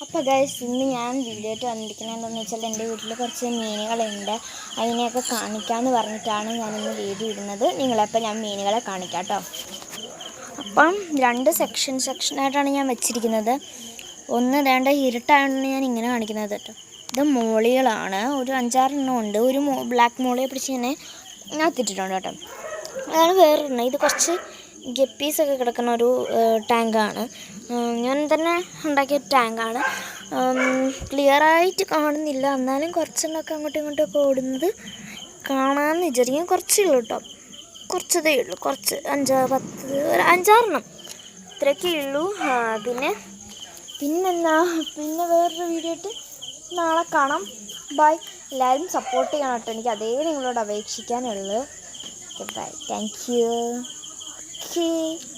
അപ്പോൾ ഗൈസ് ഇന്ന് ഞാൻ വീഡിയോ ആയിട്ട് വന്നിരിക്കുന്നത് എന്താണെന്ന് വെച്ചാൽ എൻ്റെ വീട്ടിൽ കുറച്ച് മീനുകളുണ്ട്. അതിനെയൊക്കെ കാണിക്കാമെന്ന് പറഞ്ഞിട്ടാണ് ഞാനിന്ന് വീഡിയോ ഇടുന്നത്. നിങ്ങളപ്പോൾ ഞാൻ മീനുകളെ കാണിക്കാം കേട്ടോ. അപ്പം 2 സെക്ഷനായിട്ടാണ് ഞാൻ വെച്ചിരിക്കുന്നത്. ഒന്ന് വേണ്ട ഇരുട്ടായതുകൊണ്ട് ഞാൻ ഇങ്ങനെ കാണിക്കുന്നത് കേട്ടോ. ഇത് മോളികളാണ്, ഒരു 5-6 എണ്ണം ഉണ്ട്. ഒരു ബ്ലാക്ക് മോളിയെ പിടിച്ച് ഇങ്ങനെ അകത്തിട്ടിട്ടുണ്ട് കേട്ടോ. അതാണ് വേറൊരെണ്ണം. ഇത് കുറച്ച് ഗപ്പീസൊക്കെ കിടക്കുന്ന ഒരു ടാങ്കാണ്. ഞാൻ തന്നെ ഉണ്ടാക്കിയ ടാങ്കാണ്. ക്ലിയറായിട്ട് കാണുന്നില്ല, എന്നാലും കുറച്ചെണ്ണമൊക്കെ അങ്ങോട്ടും ഇങ്ങോട്ടുമൊക്കെ ഓടുന്നത് കാണാമെന്ന് വിചാരിക്കും. കുറച്ചേ ഉള്ളൂ കേട്ടോ, കുറച്ചതേ ഉള്ളൂ. കുറച്ച് 5-6 എണ്ണം ഇത്രയൊക്കെ ഉള്ളൂ. പിന്നെ വേറൊരു വീഡിയോ ആയിട്ട് നാളെ കാണാം. ബൈ. എല്ലാവരും സപ്പോർട്ട് ചെയ്യണം കേട്ടോ. എനിക്ക് അതേ നിങ്ങളോട് അപേക്ഷിക്കാനുള്ളൂ. ബൈ. Thank you. Okay.